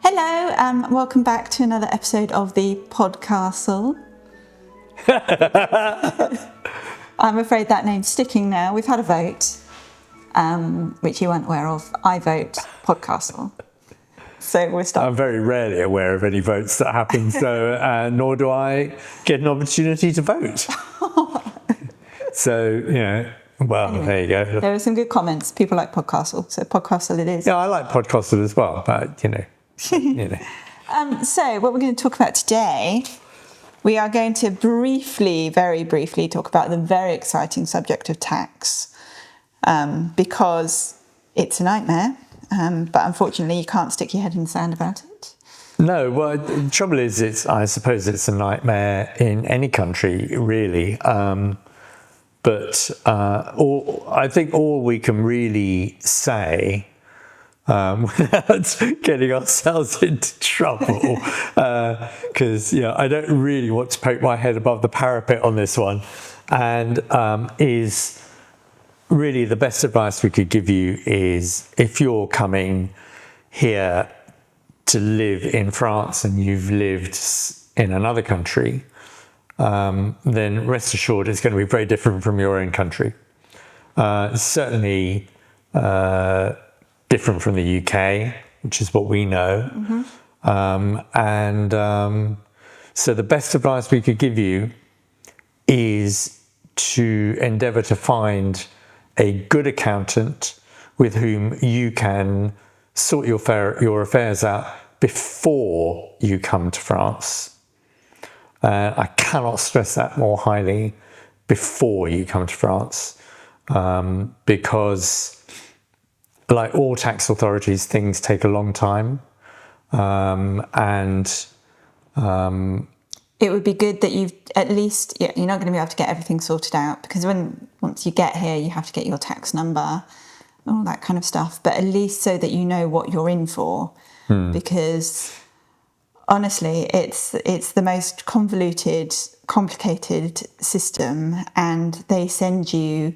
Hello, welcome back to another episode of the podcastle. I'm afraid that name's sticking now. We've had a vote, which you weren't aware of. I vote podcastle. So we're starting. I'm very rarely aware of any votes that happen, so nor do I get an opportunity to vote. So, anyway, there you go. There are some good comments. People like podcastle, so podcastle it is. Yeah, I like podcastle as well, but So what we're going to talk about today, we are going to very briefly talk about the very exciting subject of tax, because it's a nightmare, but unfortunately you can't stick your head in the sand about it. No, well, the trouble is, I suppose it's a nightmare in any country, really. But I think all we can really say, without getting ourselves into trouble, because I don't really want to poke my head above the parapet on this one, and is really the best advice we could give you is if you're coming here to live in France and you've lived in another country, then rest assured it's going to be very different from your own country. Certainly different from the UK, which is what we know. Mm-hmm. So the best advice we could give you is to endeavour to find a good accountant with whom you can sort your affairs out before you come to France. I cannot stress that more highly, before you come to France, because like all tax authorities, things take a long time, it would be good that you've at least, you're not going to be able to get everything sorted out, because once you get here, you have to get your tax number, all that kind of stuff, but at least so that you know what you're in for, because honestly, it's the most convoluted, complicated system, and they send you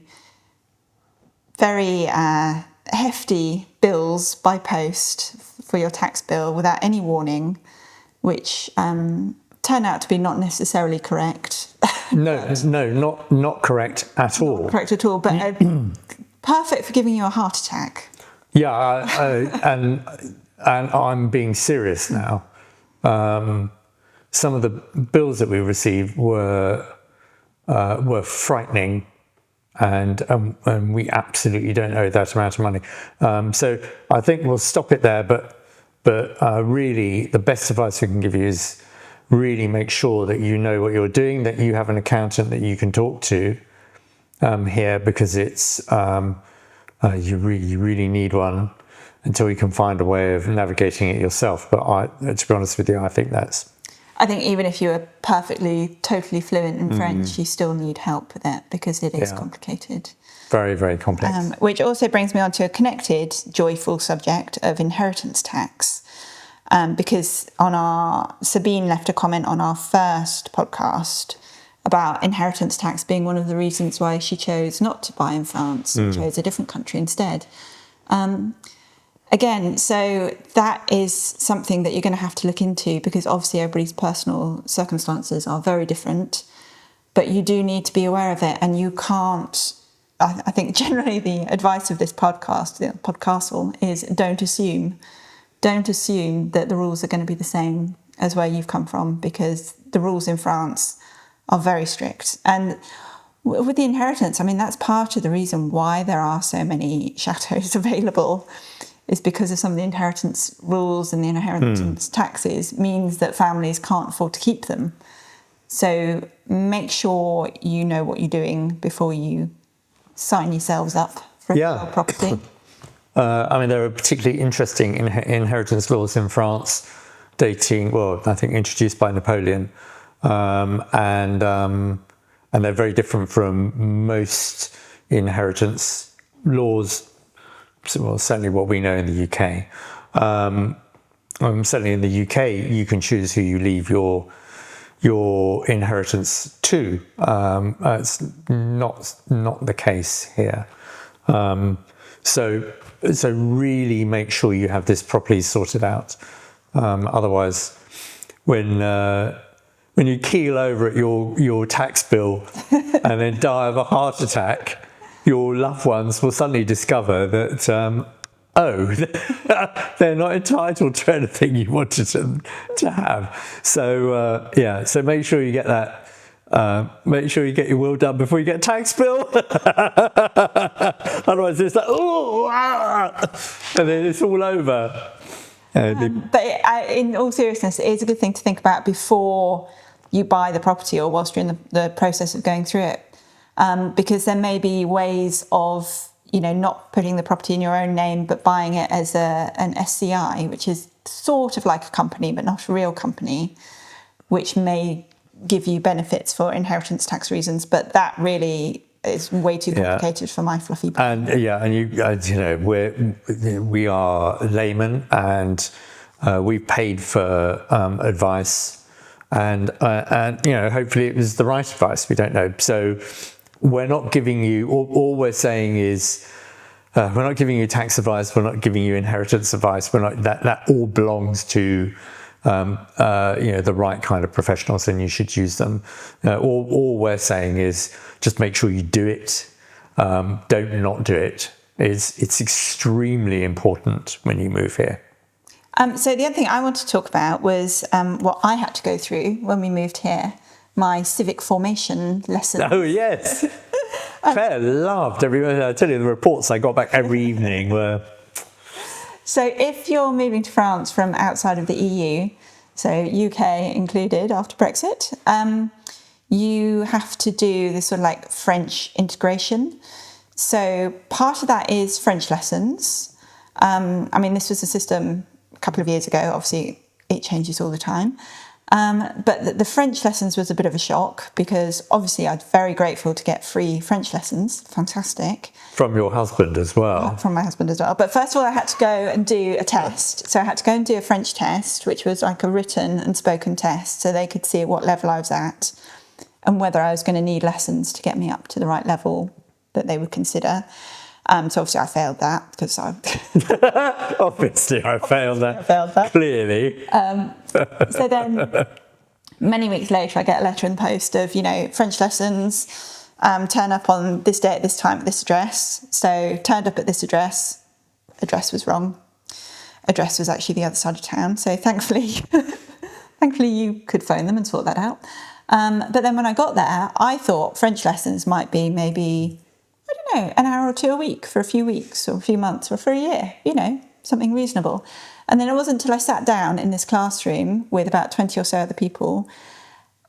very hefty bills by post for your tax bill without any warning, which turn out to be not necessarily correct. No, not correct at all. Not correct at all, but perfect for giving you a heart attack. Yeah, and I'm being serious now. Some of the bills that we received were frightening, and we absolutely don't owe that amount of money. So I think we'll stop it there. But really, the best advice we can give you is really make sure that you know what you're doing, that you have an accountant that you can talk to here, because it's you really need one until you can find a way of navigating it yourself. But to be honest with you, I think even if you are totally fluent in French, you still need help with it, because it is complicated. Very, very complex. Which also brings me on to a connected, joyful subject of inheritance tax. Because Sabine left a comment on our first podcast about inheritance tax being one of the reasons why she chose not to buy in France and chose a different country instead. Again, so that is something that you're going to have to look into, because obviously everybody's personal circumstances are very different, but you do need to be aware of it, and you can't. I think generally the advice of this podcast, the podcastle, is don't assume that the rules are going to be the same as where you've come from, because the rules in France are very strict. And with the inheritance, that's part of the reason why there are so many chateaux available, is because of some of the inheritance rules, and the inheritance taxes means that families can't afford to keep them. So make sure you know what you're doing before you sign yourselves up for a property. There are particularly interesting inheritance laws in France, I think introduced by Napoleon, and they're very different from most inheritance laws. Well, certainly what we know in the UK. Certainly in the UK, you can choose who you leave your inheritance to. It's not the case here. So so really make sure you have this properly sorted out. Otherwise, when you keel over at your tax bill and then die of a heart attack, your loved ones will suddenly discover that, they're not entitled to anything you wanted them to have. So, so make sure you get that. Make sure you get your will done before you get a tax bill. Otherwise, it's like, and then it's all over. In all seriousness, it is a good thing to think about before you buy the property or whilst you're in the process of going through it. Because there may be ways of, not putting the property in your own name, but buying it as an SCI, which is sort of like a company, but not a real company, which may give you benefits for inheritance tax reasons. But that really is way too complicated for my fluffy brain. And we are laymen, and we've paid for advice, and hopefully it was the right advice. We don't know. So we're not giving you, all we're saying is, we're not giving you tax advice, we're not giving you inheritance advice, we're not, that all belongs to the right kind of professionals, and you should use them. All we're saying is just make sure you do it. Don't not do it. It's extremely important when you move here. So the other thing I wanted to talk about was what I had to go through when we moved here. My civic formation lesson. Oh, yes. Claire loved every. I tell you, the reports I got back every evening were. So if you're moving to France from outside of the EU, so UK included after Brexit, you have to do this sort of like French integration. So part of that is French lessons. This was a system a couple of years ago. Obviously, it changes all the time. But the French lessons was a bit of a shock because obviously I'm very grateful to get free French lessons. Fantastic. From your husband as well. From my husband as well. But first of all, I had to go and do a test. So I had to go and do a French test, which was like a written and spoken test, so they could see what level I was at and whether I was going to need lessons to get me up to the right level that they would consider. So obviously I failed that because I... Obviously I failed that. Clearly. So then many weeks later I get a letter in the post of, French lessons, turn up on this day at this time at this address. So turned up at this address was wrong. Address was actually the other side of town. So thankfully you could phone them and sort that out. But then when I got there, I thought French lessons might be maybe... an hour or two a week for a few weeks or a few months or for a year, something reasonable. And then it wasn't until I sat down in this classroom with about 20 or so other people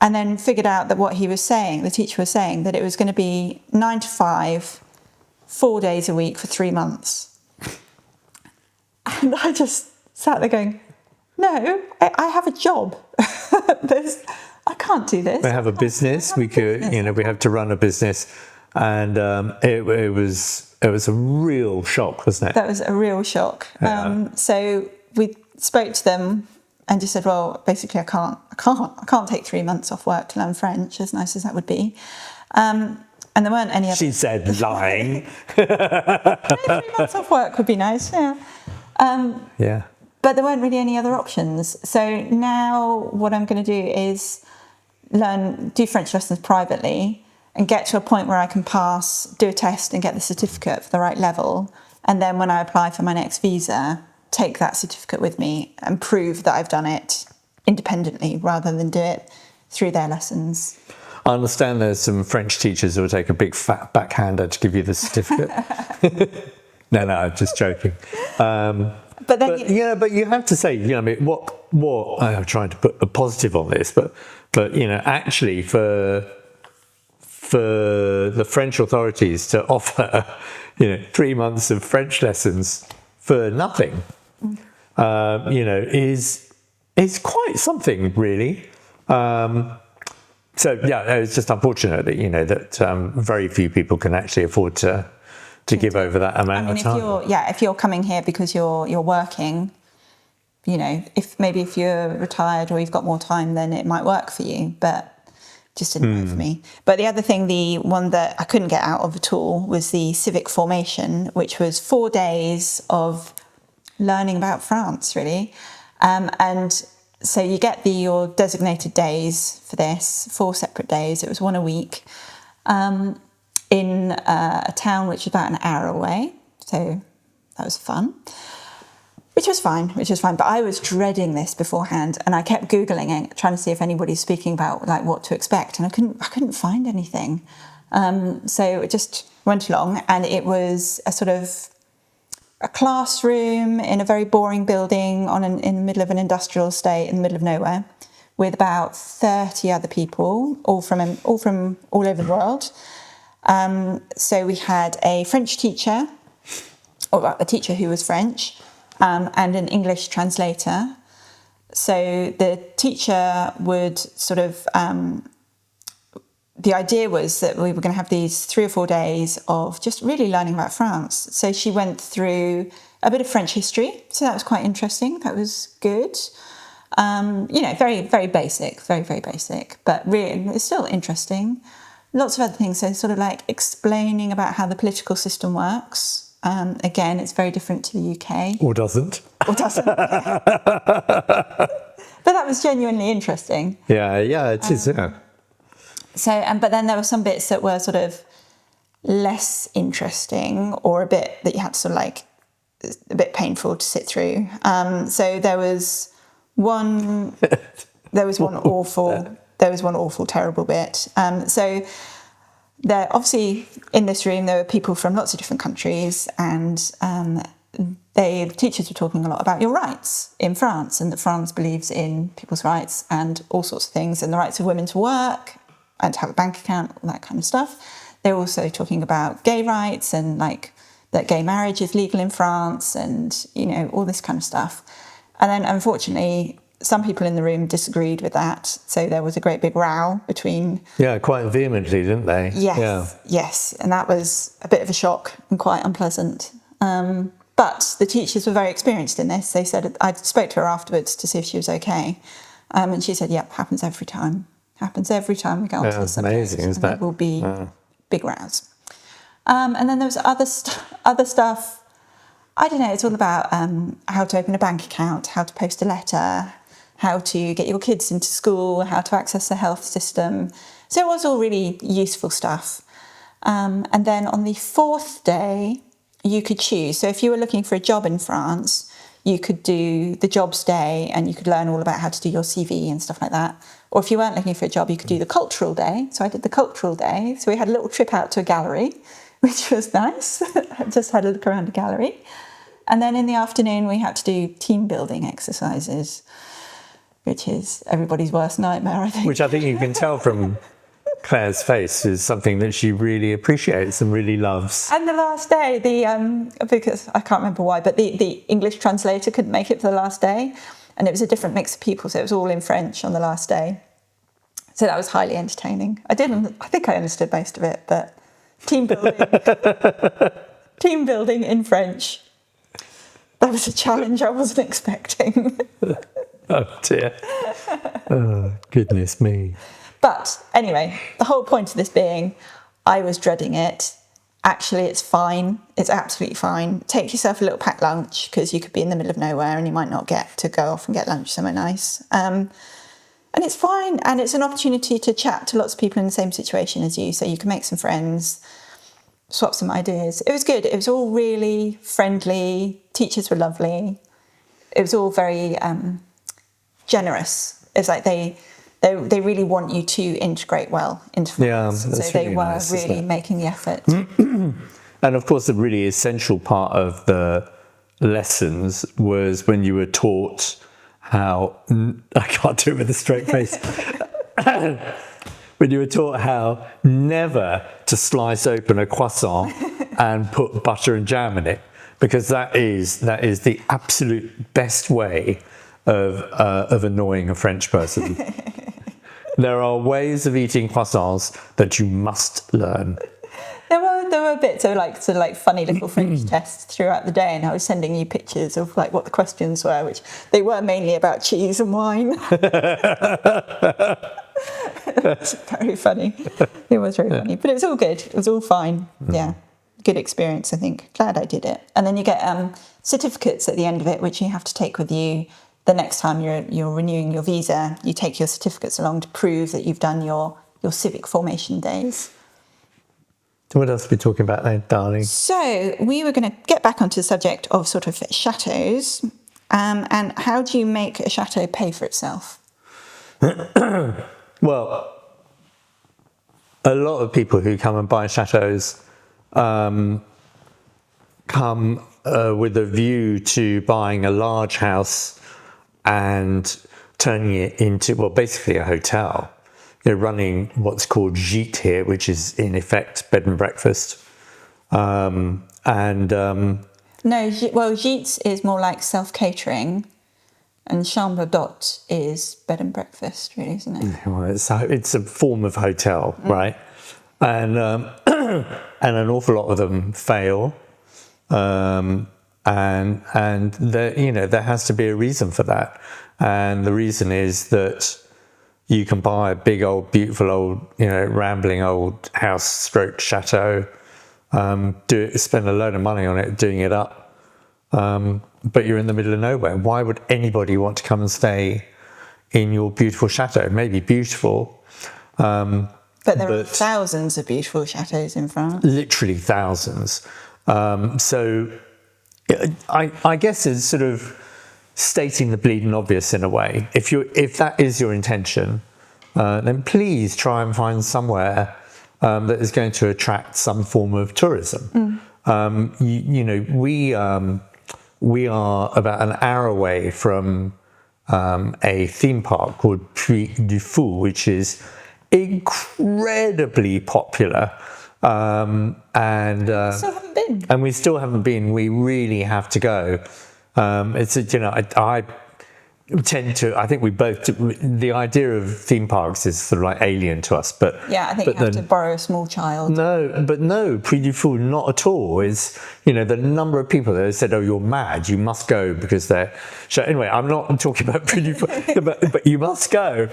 and then figured out that what he was saying, the teacher was saying, that it was going to be 9 to 5, 4 days a week for 3 months. And I just sat there going, no, I have a job. I can't do this. We have a business. We have to run a business. And it was a real shock, wasn't it? That was a real shock. Yeah. So we spoke to them and just said, well, basically I can't take 3 months off work to learn French, as nice as that would be. And there weren't any other... She said, lying. 3 months off work would be nice, yeah. Yeah. But there weren't really any other options. So now what I'm going to do is do French lessons privately and get to a point where I can pass, do a test and get the certificate for the right level. And then when I apply for my next visa, take that certificate with me and prove that I've done it independently rather than do it through their lessons. I understand there's some French teachers who will take a big fat backhander to give you the certificate. No, I'm just joking. But you have to say, what I'm trying to put a positive on this, but actually for the French authorities to offer, 3 months of French lessons for nothing, is quite something, really. It's just unfortunate that that very few people can actually afford to give over that amount of time. If you're coming here because you're working, if you're retired or you've got more time, then it might work for you. But Just didn't work for me. But the other thing, the one that I couldn't get out of at all, was the Civic formation, which was 4 days of learning about France, really. And so you get your designated days for this, 4 separate days. It was 1 a week, in a town which is about an hour away. So that was fun. Which was fine. But I was dreading this beforehand, and I kept Googling it, trying to see if anybody's speaking about like what to expect, and I couldn't find anything. So it just went along, and it was a sort of a classroom in a very boring building in the middle of an industrial estate in the middle of nowhere, with about 30 other people, all from all over the world. So we had a French teacher, or a teacher who was French. And an English translator. So the teacher would sort of, the idea was that we were going to have these 3 or 4 days of just really learning about France. So she went through a bit of French history. So that was quite interesting. That was good. Very, very basic, very, very basic, but really it's still interesting. Lots of other things. So sort of like explaining about how the political system works. Again, it's very different to the UK. Or doesn't. But that was genuinely interesting. Yeah, it is. Yeah. So, but then there were some bits that were sort of less interesting, or a bit that you had to sort of like, a bit painful to sit through. So there was one awful, terrible bit. So there, obviously, in this room, there were people from lots of different countries, and the teachers were talking a lot about your rights in France, and that France believes in people's rights and all sorts of things, and the rights of women to work and to have a bank account, all that kind of stuff. They were also talking about gay rights, and like that gay marriage is legal in France, and all this kind of stuff. And then, unfortunately, some people in the room disagreed with that, so there was a great big row between... Yeah, quite vehemently, didn't they? Yes, and that was a bit of a shock and quite unpleasant. But the teachers were very experienced in this. They said, I spoke to her afterwards to see if she was okay, and she said, yep, happens every time. Happens every time we go onto the subject. Amazing, isn't that? There will be big rows. And then there was other stuff. I don't know, it's all about how to open a bank account, how to post a letter, how to get your kids into school, how to access the health system. So it was all really useful stuff. And then on the 4th day, you could choose. So if you were looking for a job in France, you could do the jobs day, and you could learn all about how to do your CV and stuff like that. Or if you weren't looking for a job, you could do the cultural day. So I did the cultural day. So we had a little trip out to a gallery, which was nice. I just had a look around a gallery. And then in the afternoon, we had to do team building exercises, which is everybody's worst nightmare, I think. Which I think you can tell from Claire's face is something that she really appreciates and really loves. And the last day, because I can't remember why, but the English translator couldn't make it for the last day, and it was a different mix of people, so it was all in French on the last day. So that was highly entertaining. I think I understood most of it, but team building in French, that was a challenge I wasn't expecting. Oh dear. Oh, goodness me. But anyway, the whole point of this being, I was dreading it. Actually, it's fine. It's absolutely fine. Take yourself a little packed lunch, because you could be in the middle of nowhere and you might not get to go off and get lunch somewhere nice. And it's fine. And it's an opportunity to chat to lots of people in the same situation as you, so you can make some friends, swap some ideas. It was good. It was all really friendly. Teachers were lovely. It was all very generous. It's like they really want you to integrate well into France. Yeah, so they were really making the effort. And of course, the really essential part of the lessons was when you were taught how... I can't do it with a straight face. When you were taught how never to slice open a croissant and put butter and jam in it, because that is the absolute best way of annoying a French person. There are ways of eating croissants that you must learn. There were bits of like funny little French tests throughout the day, and I was sending you pictures of like what the questions were, which they were mainly about cheese and wine. It's very funny. It was very funny, but it was all good. It was all fine. Yeah, good experience, I think. Glad I did it. And then you get certificates at the end of it, which you have to take with you the next time you're renewing your visa. You take your certificates along to prove that you've done your civic formation days. What else are we talking about then, darling? So we were going to get back onto the subject of sort of chateaus, and how do you make a chateau pay for itself? Well, a lot of people who come and buy chateaus come with a view to buying a large house and turning it into, well, basically a hotel. They're running what's called gîtes here, which is in effect bed and breakfast. No, gîtes is more like self-catering, and chambre d'hôte is bed and breakfast, really, isn't it? Well, it's a form of hotel, right? And and an awful lot of them fail, and there has to be a reason for that, and the reason is that you can buy a big old, beautiful old, rambling old house stroke chateau, spend a load of money on it, doing it up, but you're in the middle of nowhere. Why would anybody want to come and stay in your beautiful chateau? It may be beautiful, but there are thousands of beautiful chateaus in France. Literally thousands. So I guess it's sort of stating the bleeding obvious in a way. If that is your intention, then please try and find somewhere that is going to attract some form of tourism. We are about an hour away from a theme park called Puy du Fou, which is incredibly popular. And Still haven't been. And we still haven't been. We really have to go. I think we both, the idea of theme parks is sort of like alien to us, but yeah, I think you have to borrow a small child. No, Puy du Fou, not at all. Is, the number of people that have said, oh, you're mad, you must go because they're, so anyway, I'm not talking about Puy du Fou, but you must go.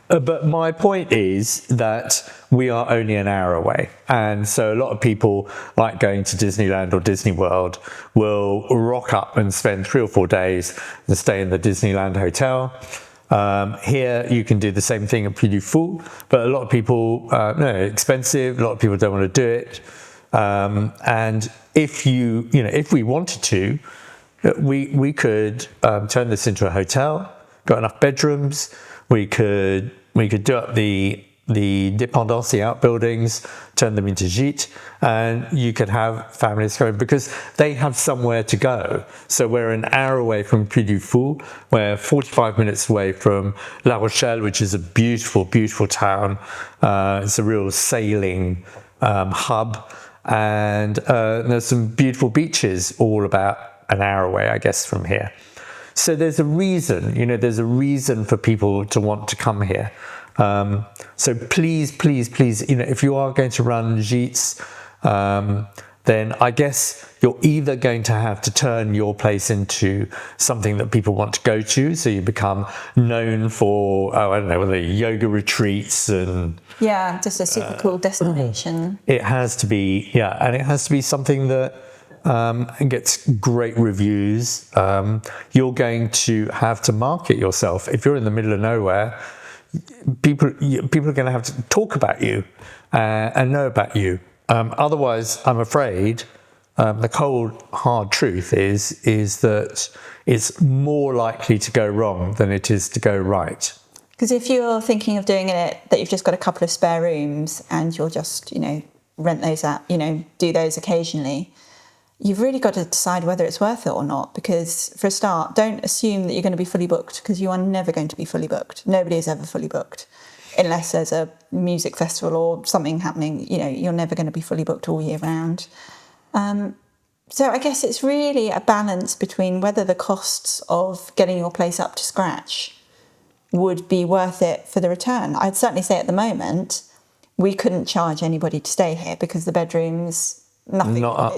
But my point is that we are only an hour away. And so a lot of people, like going to Disneyland or Disney World, will rock up and spend 3 or 4 days and stay in the Disneyland hotel. Here, you can do the same thing at Puy du Fou, but a lot of people, expensive, a lot of people don't want to do it. And if if we wanted to, we could turn this into a hotel, got enough bedrooms, we could do up the dépendance, the outbuildings, turn them into gîtes, and you could have families going because they have somewhere to go. So we're an hour away from Puy du Fou, we're 45 minutes away from La Rochelle, which is a beautiful, beautiful town. It's a real sailing hub, and there's some beautiful beaches all about an hour away, I guess, from here. So there's a reason, there's a reason for people to want to come here. So please, if you are going to run gîtes, then I guess you're either going to have to turn your place into something that people want to go to. So you become known for, the yoga retreats and... Yeah, just a super cool destination. It has to be, and it has to be something that and gets great reviews. You're going to have to market yourself. If you're in the middle of nowhere, people are going to have to talk about you and know about you. Otherwise, I'm afraid the cold, hard truth is that it's more likely to go wrong than it is to go right. Because if you're thinking of doing it, that you've just got a couple of spare rooms and you'll just, rent those out, do those occasionally, you've really got to decide whether it's worth it or not. Because for a start, don't assume that you're going to be fully booked, because you are never going to be fully booked. Nobody is ever fully booked unless there's a music festival or something happening. You're never going to be fully booked all year round. So I guess it's really a balance between whether the costs of getting your place up to scratch would be worth it for the return. I'd certainly say at the moment, we couldn't charge anybody to stay here because the bedrooms... Nothing. Not up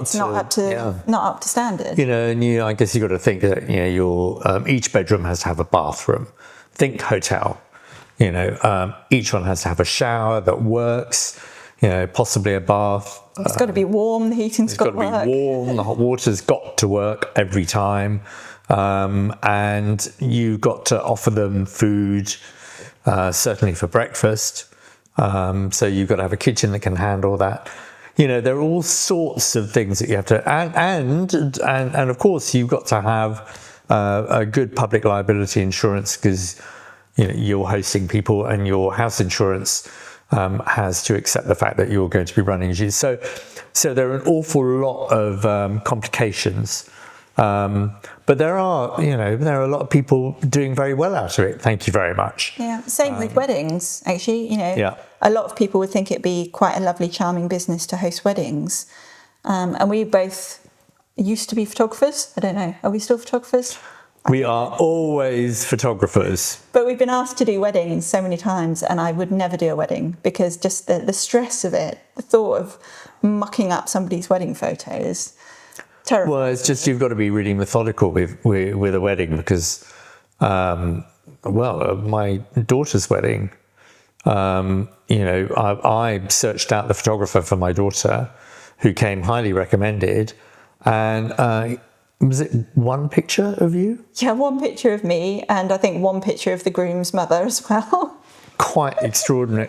to standard. And I guess you've got to think that your each bedroom has to have a bathroom. Think hotel. Each one has to have a shower that works, possibly a bath. It's got to be warm. The heating's got to work. It's got to be warm. The hot water's got to work every time. And you've got to offer them food, certainly for breakfast. So you've got to have a kitchen that can handle that. There are all sorts of things that you have to, and of course you've got to have a good public liability insurance, because you're hosting people, and your house insurance has to accept the fact that you're going to be running gîtes. So there are an awful lot of complications. But there are a lot of people doing very well out of it. Thank you very much. Yeah, same with weddings, actually. Yeah. A lot of people would think it'd be quite a lovely, charming business to host weddings. And we both used to be photographers. I don't know. Are we still photographers? We are always photographers. But we've been asked to do weddings so many times, and I would never do a wedding, because just the stress of it, the thought of mucking up somebody's wedding photos. Terrible. Well, it's just you've got to be really methodical with a wedding, because, my daughter's wedding, I searched out the photographer for my daughter, who came highly recommended, and was it one picture of you? Yeah, one picture of me, and I think one picture of the groom's mother as well. Quite extraordinary.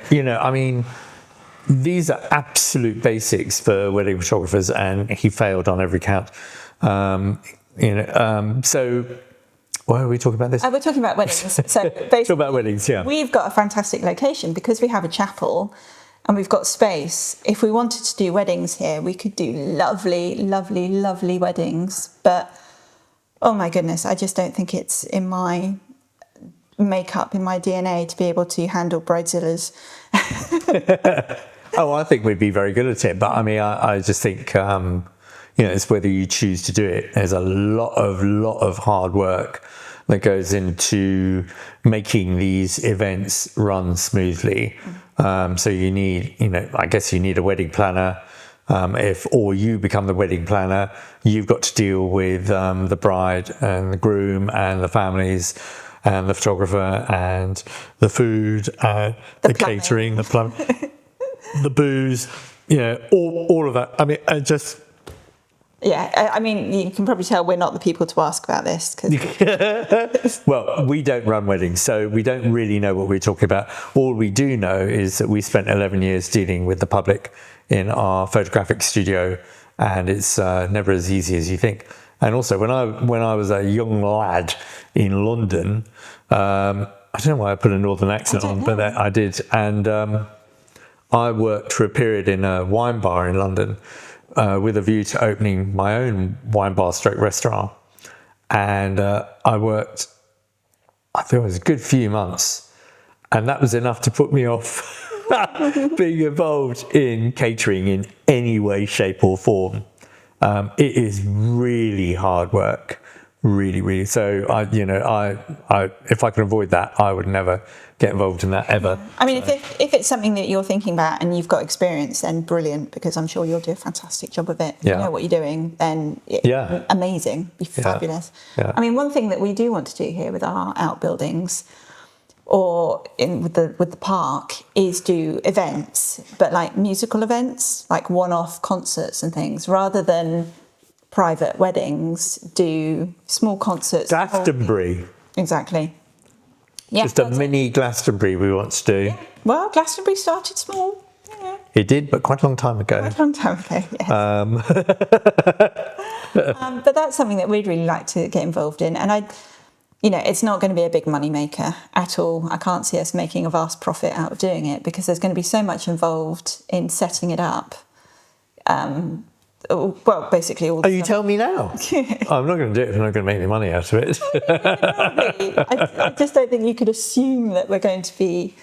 These are absolute basics for wedding photographers, and he failed on every count. So why are we talking about this? We're talking about weddings. So basically, talk about weddings, yeah. We've got a fantastic location because we have a chapel and we've got space. If we wanted to do weddings here, we could do lovely, lovely, lovely weddings. But, oh my goodness, I just don't think it's in my makeup, in my DNA, to be able to handle bridezillas. Oh, I think we'd be very good at it. But I mean, I just think, it's whether you choose to do it. There's a lot of hard work that goes into making these events run smoothly. So you need, I guess you need a wedding planner. Or you become the wedding planner, you've got to deal with the bride and the groom and the families and the photographer and the food, the catering, the plumbing, the booze, all of that. I mean, Yeah, I mean, you can probably tell we're not the people to ask about this. Well, we don't run weddings, so we don't really know what we're talking about. All we do know is that we spent 11 years dealing with the public in our photographic studio, and it's never as easy as you think. And also, when I was a young lad in London, I don't know why I put a northern accent on, but I did. And I worked for a period in a wine bar in London, with a view to opening my own wine bar stroke restaurant. And I worked, I think it was a good few months, and that was enough to put me off being involved in catering in any way, shape or form. It is really hard work, really, really. So I if I can avoid that, I would never get involved in that ever. I mean, if it's something that you're thinking about and you've got experience, then brilliant, because I'm sure you'll do a fantastic job of it. Yeah. You know what you're doing, then amazing, be fabulous. Yeah. I mean, one thing that we do want to do here with our outbuildings, or with the park, is do events, but like musical events, like one-off concerts and things, rather than private weddings. Do small concerts. Glastonbury. Exactly. Yeah, just a mini Glastonbury we want to do. Yeah. Well, Glastonbury started small. Yeah. It did, but quite a long time ago. Quite a long time ago, yes. But that's something that we'd really like to get involved in. And it's not going to be a big money maker at all. I can't see us making a vast profit out of doing it, because there's going to be so much involved in setting it up. Well, basically all. You tell me now. I'm not going to do it if I'm not going to make any money out of it. I just don't think you could assume that we're going to be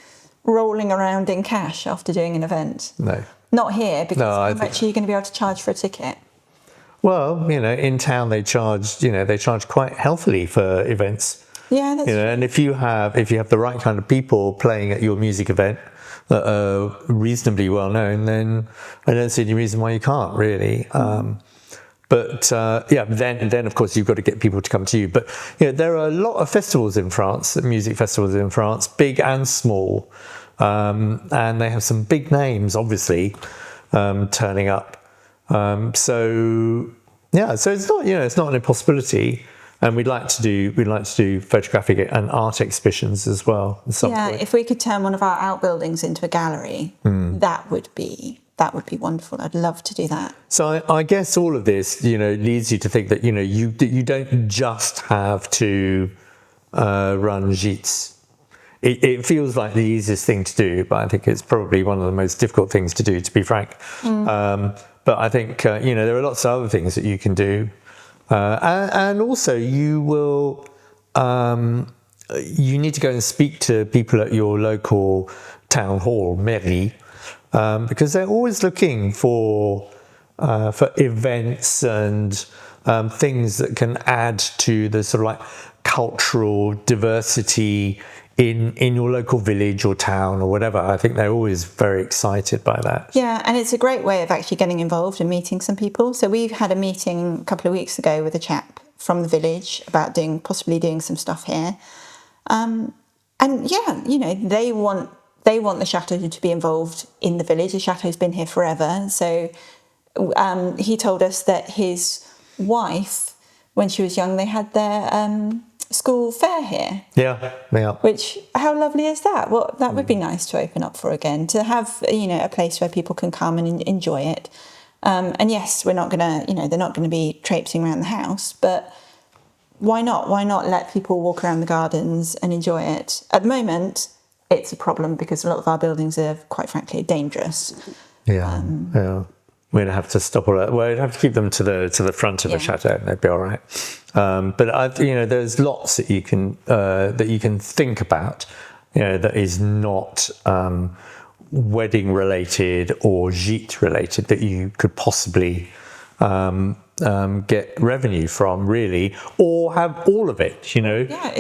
rolling around in cash after doing an event. No. Not here, because how much are you going to be able to charge for a ticket? Well, in town they charge quite healthily for events. Yeah, that's true. And if you have the right kind of people playing at your music event that are reasonably well known, then I don't see any reason why you can't really. then of course you've got to get people to come to you. But there are a lot of festivals in France, music festivals in France, big and small, and they have some big names, obviously, turning up. So it's not an impossibility. And we'd like to do photographic and art exhibitions as well. At some point. If we could turn one of our outbuildings into a gallery, that would be wonderful. I'd love to do that. So I guess all of this, leads you to think that you don't just have to run gîtes. It feels like the easiest thing to do, but I think it's probably one of the most difficult things to do, to be frank. But I think there are lots of other things that you can do. And also you will, you need to go and speak to people at your local town hall, mairie, because they're always looking for events and things that can add to the sort of like cultural diversity in your local village or town or whatever. I think they're always very excited by that. Yeah, and it's a great way of actually getting involved and meeting some people. So we've had a meeting a couple of weeks ago with a chap from the village about possibly doing some stuff here. They want the chateau to be involved in the village. The chateau's been here forever. So he told us that his wife, when she was young, they had their school fair here. Yeah. Which, how lovely is that? Well, that would be nice to open up for again, to have, a place where people can come and enjoy it. And yes, we're not going to, they're not going to be traipsing around the house, but why not? Why not let people walk around the gardens and enjoy it? At the moment, it's a problem because a lot of our buildings are, quite frankly, dangerous. Yeah. We'd have to stop all that. Well, we'd have to keep them to the front of the chateau. They'd be all right. But there's lots that you can think about. That is not wedding related or gîte related that you could possibly get revenue from, really, or have all of it.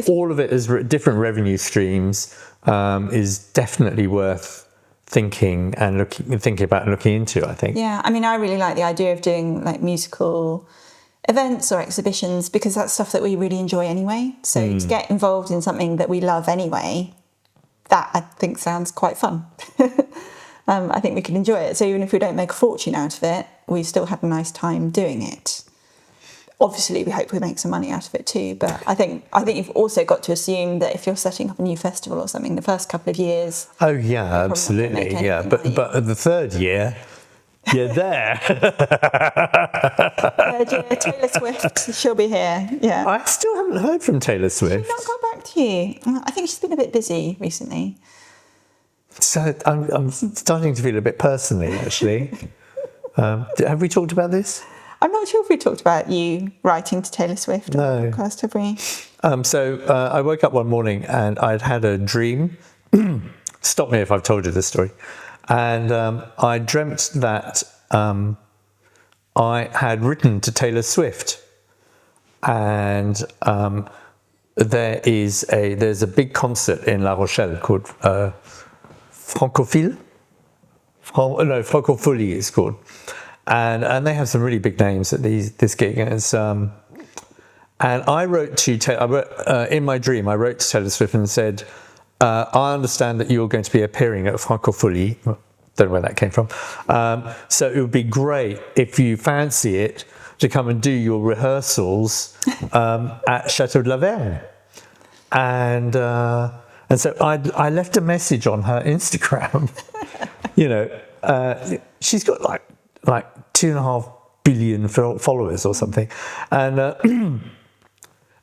All of it as different revenue streams is definitely worth thinking about and looking into, I think. Yeah, I really like the idea of doing like musical events or exhibitions, because that's stuff that we really enjoy anyway. So to get involved in something that we love anyway, that I think sounds quite fun. I think we can enjoy it. So even if we don't make a fortune out of it, we've still had a nice time doing it. Obviously, we hope we make some money out of it too. But I think you've also got to assume that if you're setting up a new festival or something, the first couple of years. Oh yeah, absolutely, yeah. But the third year, you're there. Third year, Taylor Swift, she'll be here. Yeah. I still haven't heard from Taylor Swift. She's not got back to you. I think she's been a bit busy recently. So I'm starting to feel a bit personally, actually. Have we talked about this? I'm not sure if we talked about you writing to Taylor Swift on the podcast, have we? So I woke up one morning and I'd had a dream. Stop me if I've told you this story. And I dreamt that I had written to Taylor Swift. And there's a big concert in La Rochelle called Francophilie it's called. And they have some really big names at this gig. And I wrote to Taylor, in my dream, I wrote to Taylor Swift and said, I understand that you're going to be appearing at Francophilie. Don't know where that came from. So it would be great if you fancy it to come and do your rehearsals at Chateau de la Vergne. And so I left a message on her Instagram. She's got like 2.5 billion followers or something, and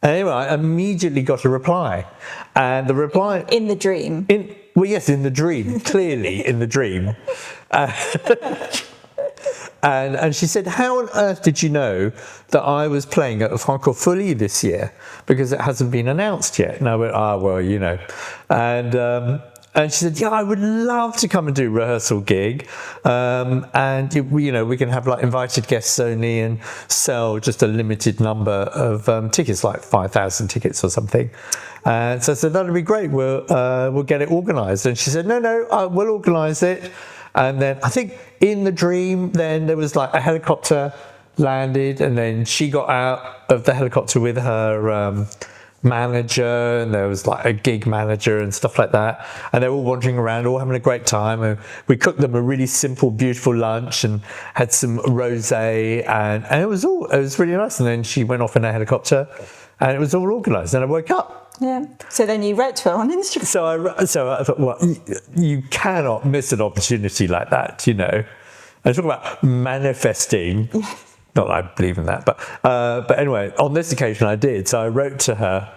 anyway, I immediately got a reply, and the reply in the dream. In the dream, clearly in the dream, and she said, "How on earth did you know that I was playing at Francophilie this year? Because it hasn't been announced yet." And I went, and she said, "Yeah, I would love to come and do a rehearsal gig, and we can have like invited guests only and sell just a limited number of tickets, like 5,000 tickets or something." And so I said, "That'd be great. We'll get it organised." And she said, "No, we'll organise it." And then I think in the dream, then there was like a helicopter landed, and then she got out of the helicopter with her manager, and there was like a gig manager and stuff like that, and they're all wandering around, all having a great time. And we cooked them a really simple, beautiful lunch and had some rosé, and it was really nice. And then she went off in a helicopter, and it was all organised. And I woke up. Yeah. So then you wrote to her on Instagram. So I thought, well, you cannot miss an opportunity like that, you know. I talk about manifesting. Not that I believe in that, but anyway, on this occasion I did. So I wrote to her.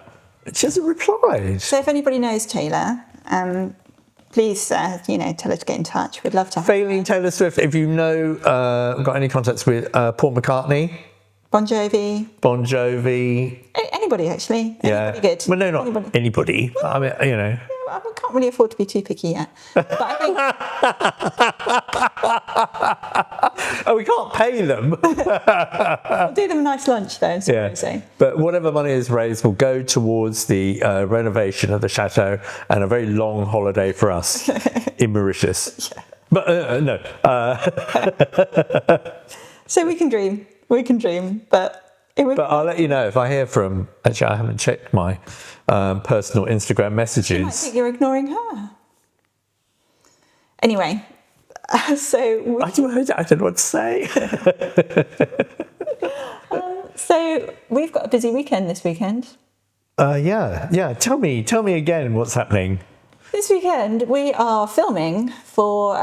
She hasn't replied. So if anybody knows Taylor, please, tell her to get in touch. We'd love to have Failing her. Taylor Swift, if you know, got any contacts with Paul McCartney, Bon Jovi, anybody actually. Yeah. Anybody good. Well, no, not anybody. I mean, you know. I can't really afford to be too picky yet. But I think Oh, we can't pay them. I'll do them a nice lunch though. Yeah. But whatever money is raised will go towards the renovation of the chateau and a very long holiday for us in Mauritius. Yeah. But no. So we can dream. But I'll let you know if I hear from. Actually, I haven't checked my personal Instagram messages. I think you're ignoring her. Anyway, so I don't know what to say. So we've got a busy weekend this weekend. Yeah. Tell me again what's happening. This weekend we are filming for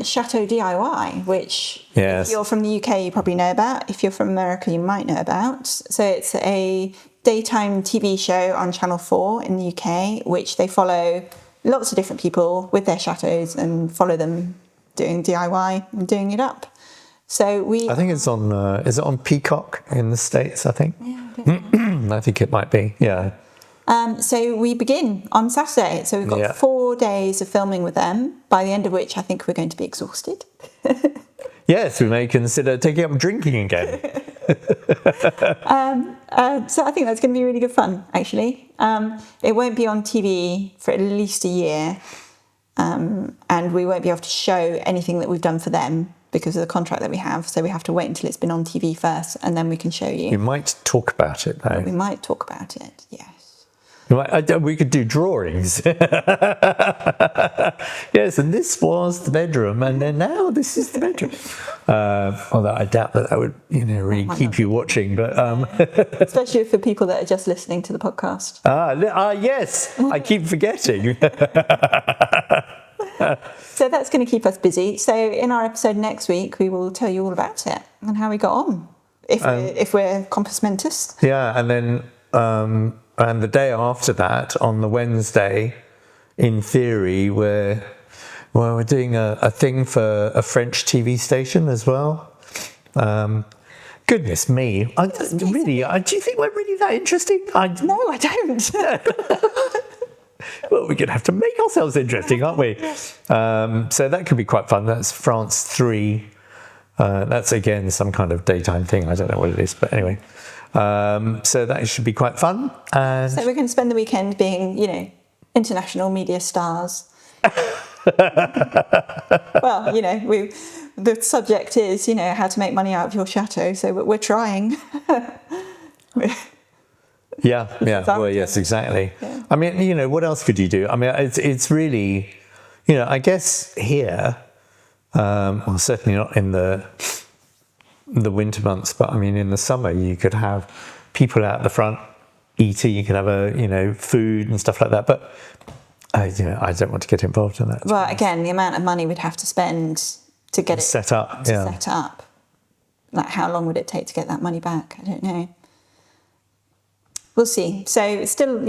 Chateau DIY, which Yes. if you're from the UK you probably know about. If you're from America you might know about. So it's a daytime TV show on Channel 4 in the UK, which they follow lots of different people with their chateaus and follow them doing DIY and doing it up. So I think it's on. Is it on Peacock in the States? I think. Yeah, I don't know. I think it might be. Yeah. So we begin on Saturday. So we've got 4 days of filming with them, by the end of which I think we're going to be exhausted. Yes, we may consider taking up drinking again. So I think that's going to be really good fun, actually. It won't be on TV for at least a year, and we won't be able to show anything that we've done for them because of the contract that we have. So we have to wait until it's been on TV first, and then we can show you. We might talk about it, though. We might talk about it, yes. We could do drawings. Yes, and this was the bedroom, and then now this is the bedroom. Although I doubt that would, really keep you watching. But especially for people that are just listening to the podcast. Yes, I keep forgetting. So that's going to keep us busy. So in our episode next week, we will tell you all about it and how we got on, if we're compass mentis. Yeah, and then. And the day after that, on the Wednesday, in theory, we're doing a thing for a French TV station as well. Goodness me! Do you think we're really that interesting? No, I don't. Well, we're going to have to make ourselves interesting, aren't we? So that could be quite fun. That's France 3. That's again some kind of daytime thing. I don't know what it is, but anyway. So that should be quite fun. And so we're going to spend the weekend being, international media stars. Well, the subject is, how to make money out of your chateau. So we're trying. Yeah. Well, yes, exactly. Yeah. I mean, what else could you do? I mean, it's really, I guess here, well, certainly not in the winter months, but I mean in the summer you could have people out the front eating, you could have food and stuff like that, but I don't want to get involved in that. Well, again, the amount of money we'd have to spend to get it set up. Like how long would it take to get that money back? I don't know. We'll see. So it's still,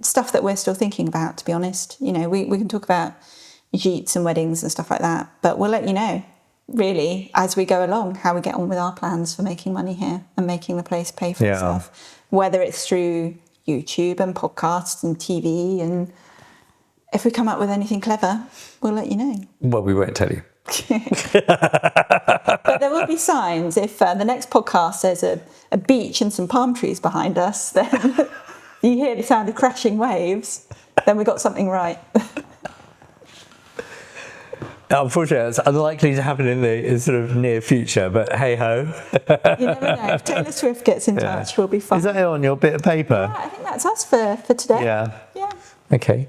stuff that we're still thinking about, to be honest. We can talk about gîtes and weddings and stuff like that, but we'll let you know really as we go along how we get on with our plans for making money here and making the place pay for itself, whether it's through YouTube and podcasts and TV, and if we come up with anything clever we'll let you know. Well, we won't tell you. But there will be signs. If the next podcast there's a beach and some palm trees behind us, then you hear the sound of crashing waves, then we got something right. unfortunately, it's unlikely to happen in the sort of near future, but hey ho. You never know. If Taylor Swift gets in touch, we'll be fine. Is that on your bit of paper? Yeah, I think that's us for today. Yeah. Yeah. Okay.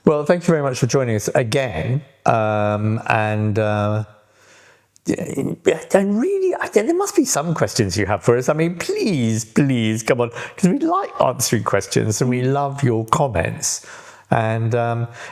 Well, thank you very much for joining us again. And really, there must be some questions you have for us. I mean, please, come on, because we like answering questions and we love your comments. And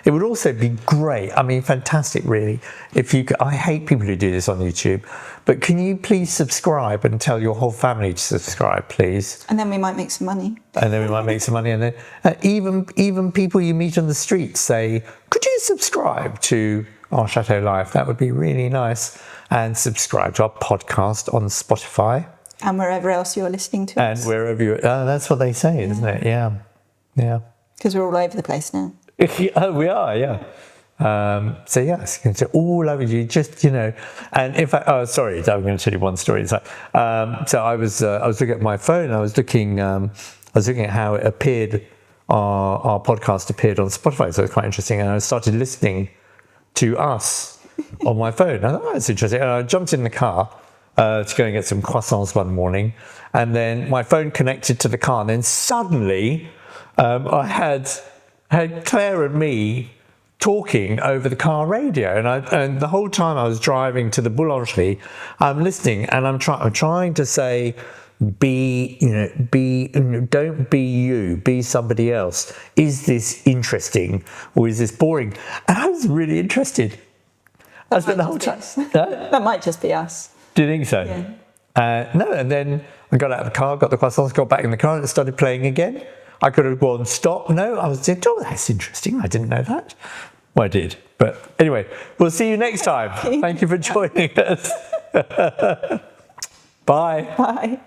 it would also be great, I mean, fantastic, really, if you could. I hate people who do this on YouTube, but can you please subscribe and tell your whole family to subscribe, please? And then we might make some money. And then even people you meet on the street say, could you subscribe to our Chateau Life? That would be really nice. And subscribe to our podcast on Spotify. And wherever else you're listening to us. And wherever you... that's what they say, isn't it? Yeah. Yeah. Because we're all over the place now. Oh, we are, yeah. So yes, so all over you, just, you know. And in fact, sorry, I'm going to tell you one story. So I was looking at my phone. And I was looking at how it appeared. Our podcast appeared on Spotify, so it's quite interesting. And I started listening to us on my phone. I thought, that's interesting. And I jumped in the car to go and get some croissants one morning, and then my phone connected to the car, and then suddenly I had Claire and me talking over the car radio, and the whole time I was driving to the boulangerie, I'm listening, and I'm trying to say, don't be you, be somebody else. Is this interesting or is this boring? And I was really interested. I spent the whole time. That might just be us. Do you think so? Yeah. No, and then I got out of the car, got the croissants, got back in the car, and it started playing again. I could have gone stop. No, I was saying, oh, that's interesting. I didn't know that. Well, I did. But anyway, we'll see you next time. Thank you for joining us. Bye. Bye.